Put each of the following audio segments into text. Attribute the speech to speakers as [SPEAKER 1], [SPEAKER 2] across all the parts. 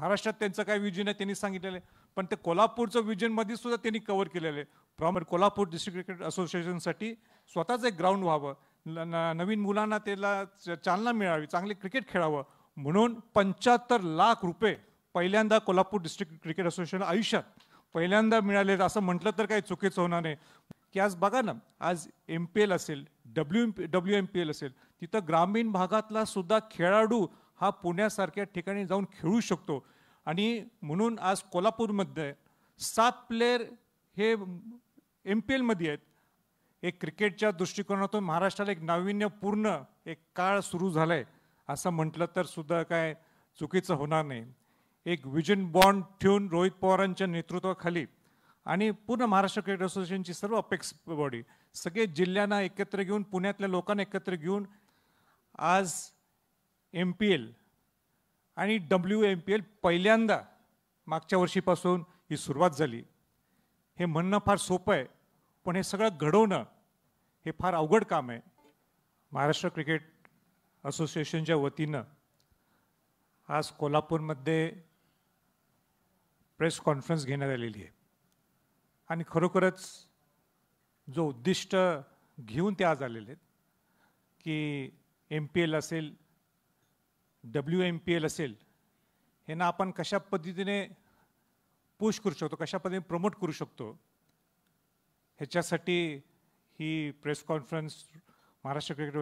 [SPEAKER 1] महाराष्ट्रात त्यांचं काय विजन आहे त्यांनी सांगितलेलं आहे, पण ते कोल्हापूरचं विजनमध्ये सुद्धा त्यांनी कव्हर केलेलं आहे. प्रॉपर कोल्हापूर डिस्ट्रिक्ट क्रिकेट असोसिएशनसाठी स्वतःच एक ग्राउंड व्हावं, नवीन मुलांना त्याला चालना मिळावी, चांगले क्रिकेट खेळावं म्हणून 75 लाख रुपये पहिल्यांदा कोल्हापूर डिस्ट्रिक्ट क्रिकेट असोसिएशन आयुष्यात पहिल्यांदा मिळाले असं म्हटलं तर काही चुकीचं होणार नाही. की आज बघा ना, आज MPL असेल, WMPL असेल, तिथं ग्रामीण भागातला सुद्धा खेळाडू हा पुण्यासारख्या ठिकाणी जाऊन खेळू शकतो. आणि म्हणून आज कोल्हापूरमध्ये 7 प्लेयर हे MPL मध्ये आहेत. एक क्रिकेटच्या दृष्टिकोनातून महाराष्ट्राला एक नाविन्यपूर्ण एक काळ सुरू झालाय असं म्हटलं तर सुद्धा काय चुकीचं होणार नाही. एक विजन बॉन्ड ठेवून रोहित पवारांच्या नेतृत्वाखाली आणि पूर्ण महाराष्ट्र क्रिकेट असोसिएशनची सर्व अपेक्स बॉडी सगळे जिल्ह्यांना एकत्र घेऊन, पुण्यातल्या लोकांना एकत्र घेऊन आज MPL आणि WMPL पहिल्यांदा मागच्या वर्षीपासून ही सुरुवात झाली. हे म्हणणं फार सोपं आहे, पण हे सगळं घडवणं हे फार अवघड काम आहे. महाराष्ट्र क्रिकेट असोसिएशनच्या वतीनं आज कोल्हापूरमध्ये प्रेस कॉन्फरन्स घेण्यात आलेली आहे आणि खरोखरच जो उद्दिष्ट घेऊन ते आज आलेले आहेत की MPL असेल, WMPL असेल, हे ना आपण कशा पद्धतीने पुश करू शकतो, कशा पद्धतीने प्रमोट करू शकतो, ह्याच्यासाठी ही प्रेस कॉन्फरन्स महाराष्ट्र क्रिकेट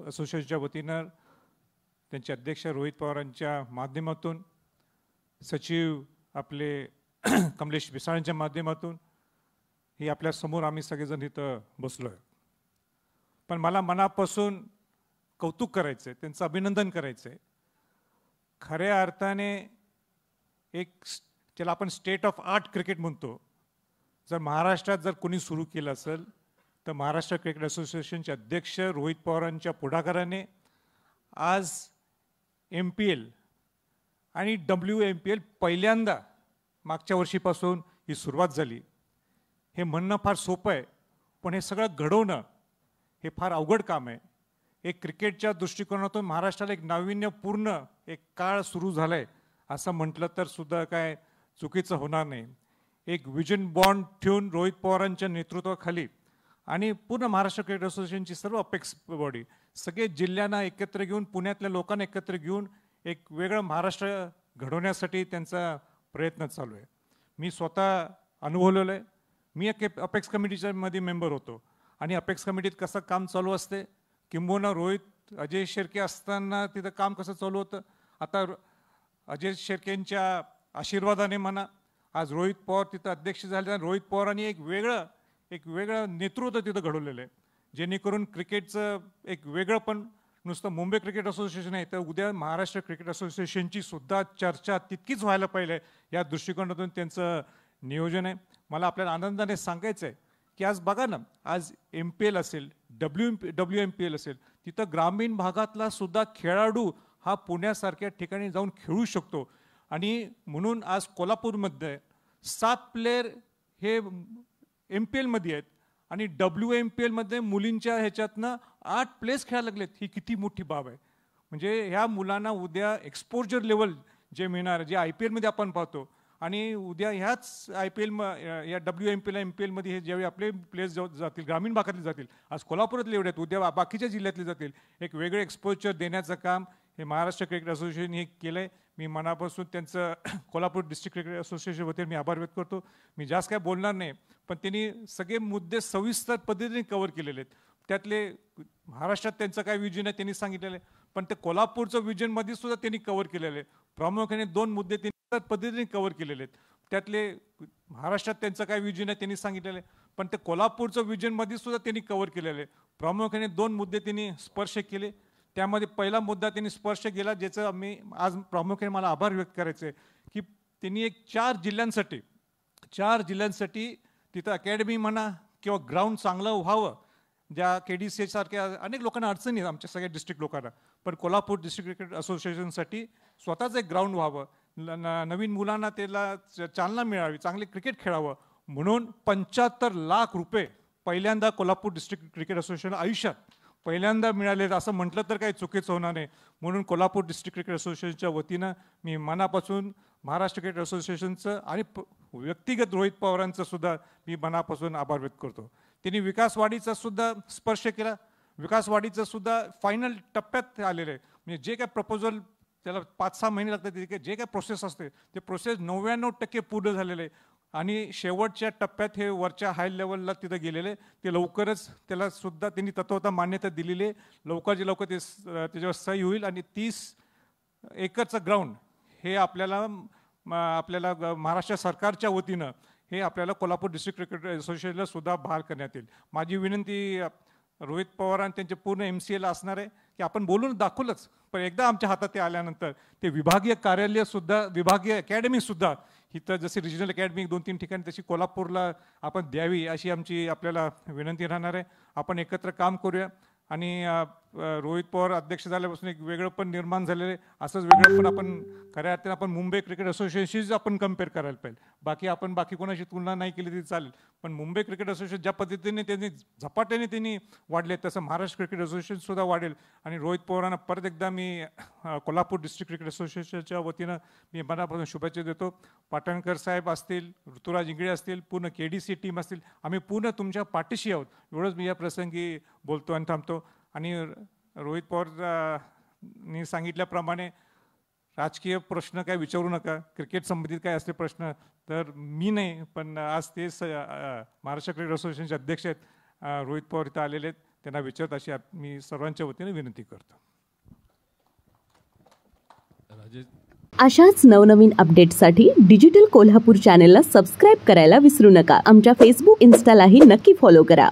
[SPEAKER 1] असोसिएशनच्या वतीनं त्यांचे अध्यक्ष रोहित पवारांच्या माध्यमातून, सचिव आपले कमलेश बिसाळांच्या माध्यमातून ही आपल्या समोर आम्ही सगळेजण इथं बसलो आहे. पण मला मनापासून कौतुक करायचं आहे, त्यांचं अभिनंदन करायचं आहे. खऱ्या अर्थाने एक ज्याला आपण स्टेट ऑफ आर्ट क्रिकेट म्हणतो, जर महाराष्ट्रात जर कोणी सुरू केलं असेल तर महाराष्ट्र क्रिकेट असोसिएशनचे अध्यक्ष रोहित पवारांच्या पुढाकाराने आज MPL आणि WMPL पहिल्यांदा मागच्या वर्षीपासून ही सुरुवात झाली. हे म्हणणं फार सोपं आहे, पण हे सगळं घडवणं हे फार अवघड काम आहे. एक क्रिकेटच्या दृष्टिकोनातून महाराष्ट्राला एक नाविन्यपूर्ण एक काळ सुरू झालाय असं म्हटलं तर सुद्धा काय चुकीचं होणार नाही. एक विजन बॉन्ड ठेवून रोहित पवारांच्या नेतृत्वाखाली आणि पूर्ण महाराष्ट्र क्रिकेट असोसिएशनची सर्व अपेक्स बॉडी सगळे जिल्ह्यांना एकत्र घेऊन, पुण्यातल्या लोकांना एकत्र घेऊन एक वेगळं महाराष्ट्र घडवण्यासाठी त्यांचा प्रयत्न चालू आहे. मी स्वतः अनुभवलेलं आहे. मी एक अपेक्स कमिटीच्या मध्ये मेंबर होतो आणि अपेक्स कमिटीत कसं काम चालू असते, किंबहुना रोहित अजय शेर्के असताना तिथं काम कसं चालू होतं, आता अजय शेर्केंच्या आशीर्वादाने म्हणा आज रोहित पवार तिथं अध्यक्ष झाले आणि रोहित पवारांनी एक वेगळं नेतृत्व तिथं घडवलेलं आहे, जेणेकरून क्रिकेटचं एक वेगळं, पण नुसतं मुंबई क्रिकेट असोसिएशन आहे तर उद्या महाराष्ट्र क्रिकेट असोसिएशनची सुद्धा चर्चा तितकीच व्हायला पाहिजे या दृष्टिकोनातून त्यांचं नियोजन आहे. मला आपल्याला आनंदाने सांगायचं आहे की आज बघा ना, आज MPL असेल, WMPL असेल, तिथं ग्रामीण भागातला सुद्धा खेळाडू हा पुण्यासारख्या ठिकाणी जाऊन खेळू शकतो. आणि म्हणून आज कोल्हापूरमध्ये 7 प्लेयर हे MPL मध्ये आहेत आणि WMPL मध्ये मुलींच्या ह्याच्यातनं 8 प्लेस खेळायला लागलेत. ही किती मोठी बाब आहे. म्हणजे ह्या मुलांना उद्या एक्सपोजर लेवल जे मिळणार, जे IPL मध्ये आपण पाहतो, आणि उद्या ह्याच IPL या WMPL MPL मध्ये हे ज्यावेळी आपले प्लेयर्स जातील, ग्रामीण भागातले जातील, आज कोल्हापुरातले एवढे आहेत, उद्या बाकीच्या जिल्ह्यातले जातील, एक वेगळे एक्सपोजर देण्याचं काम हे महाराष्ट्र क्रिकेट असोसिएशन हे केलं आहे. मी मनापासून त्यांचं कोल्हापूर डिस्ट्रिक्ट क्रिकेट असोसिएशन वतीने मी आभार व्यक्त करतो. मी जास्त काय बोलणार नाही, पण त्यांनी सगळे मुद्दे सविस्तर पद्धतीने कव्हर केलेले आहेत. त्यातले महाराष्ट्रात त्यांचं काय विजन आहे त्यांनी सांगितलेलं आहे, पण ते कोल्हापूरचं विजनमध्ये सुद्धा त्यांनी कव्हर केलेलं आहे. प्रामुख्याने 2 मुद्दे त्यांनी पद्धतीने कव्हर केलेले आहेत. त्यातले महाराष्ट्रात त्यांचं काय विजन आहे त्यांनी सांगितलेलं आहे, पण ते कोल्हापूरचं विजनमध्ये सुद्धा त्यांनी कव्हर केलेलं आहे. प्रामुख्याने 2 मुद्दे त्यांनी स्पर्श केले. त्यामध्ये पहिला मुद्दा त्यांनी स्पर्श केला, ज्याचं आम्ही आज प्रामुख्याने मला आभार व्यक्त करायचे आहे की त्यांनी एक 4 जिल्ह्यांसाठी तिथं अकॅडमी म्हणा किंवा ग्राउंड चांगलं व्हावं, ज्या KDCH सारख्या अनेक लोकांना अडचणी आहेत आमच्या सगळ्या डिस्ट्रिक्ट लोकांना, पण कोल्हापूर डिस्ट्रिक्ट क्रिकेट असोसिएशनसाठी स्वतःच एक ग्राउंड व्हावं, नवीन मुलांना त्याला चालना मिळावी, चांगले क्रिकेट खेळावं म्हणून 75 लाख रुपये पहिल्यांदा कोल्हापूर डिस्ट्रिक्ट क्रिकेट असोसिएशन आयुष्यात पहिल्यांदा मिळाले असं म्हटलं तर काही चुकीचं होणार नाही. म्हणून कोल्हापूर डिस्ट्रिक्ट क्रिकेट असोसिएशनच्या वतीनं मी मनापासून महाराष्ट्र क्रिकेट असोसिएशनचं आणि व्यक्तिगत रोहित पवारांचं सुद्धा मी मनापासून आभार व्यक्त करतो. त्यांनी विकासवाढीचा सुद्धा स्पर्श केला. विकासवाढीचं सुद्धा फायनल टप्प्यात आलेलं आहे. म्हणजे जे काय प्रपोजल त्याला 5-6 महिने लागतात, जे काय प्रोसेस असते ते प्रोसेस 99% पूर्ण झालेलं आहे आणि शेवटच्या टप्प्यात हे वरच्या हाय लेवलला तिथं गेलेले. ते लवकरच त्याला सुद्धा त्यांनी तत्वतः मान्यता दिलेली आहे. लवकरच्या लवकर ते त्याच्यावर सही होईल आणि 30 एकरचं ग्राउंड हे आपल्याला महाराष्ट्र सरकारच्या वतीनं हे आपल्याला कोल्हापूर डिस्ट्रिक्ट क्रिकेट असोसिएशनला सुद्धा बहाल करण्यात येईल. माझी विनंती रोहित पवार आणि त्यांचे पूर्ण MCAला असणार आहे की आपण बोलून दाखवलंच, पण एकदा आमच्या हातात ते आल्यानंतर ते विभागीय कार्यालयसुद्धा, विभागीय अकॅडमीसुद्धा इथं जशी रिजनल अकॅडमी 2-3 ठिकाणी तशी कोल्हापूरला आपण द्यावी अशी आमची आपल्याला विनंती राहणार आहे. आपण एकत्र काम करूया आणि रोहित पवार अध्यक्ष झाल्यापासून एक वेगळं पण निर्माण झालेलं आहे. असंच वेगळं पण आपण खऱ्या अर्थाने आपण मुंबई क्रिकेट असोसिएशनशीच आपण कम्पेअर करायला पाहिजे. आपण बाकी कोणाशी तुलना नाही केली तरी चालेल, पण मुंबई क्रिकेट असोसिएशन ज्या पद्धतीने त्यांनी झपाट्याने त्यांनी वाढले तसं महाराष्ट्र क्रिकेट असोसिएशन सुद्धा वाढेल. आणि रोहित पवारांना परत एकदा मी कोल्हापूर डिस्ट्रिक्ट क्रिकेट असोसिएशनच्या वतीनं मी मनापासून शुभेच्छा देतो. पाटणकर साहेब असतील, ऋतुराज इंगळे असतील, पूर्ण KDC टीम असतील, आम्ही पूर्ण तुमच्या पाठीशी आहोत. एवढंच मी या प्रसंगी बोलतो आणि थांबतो. आणि रोहित पवारनी सांगितल्याप्रमाणे राजकीय प्रश्न काय विचारू नका, क्रिकेट संबंधित काय असले प्रश्न तर मी नाही, पण आज ते महाराष्ट्र क्रिकेट असोसिएशनचे अध्यक्ष आहेत रोहित पवार इथं आलेले आहेत, त्यांना विचारत अशी मी सर्वांच्या वतीने विनंती करतो.
[SPEAKER 2] अशाच नवनवीन अपडेट्ससाठी डिजिटल कोल्हापूर चॅनेलला सबस्क्राईब करायला विसरू नका. आमच्या फेसबुक, इन्स्टालाही नक्की फॉलो करा.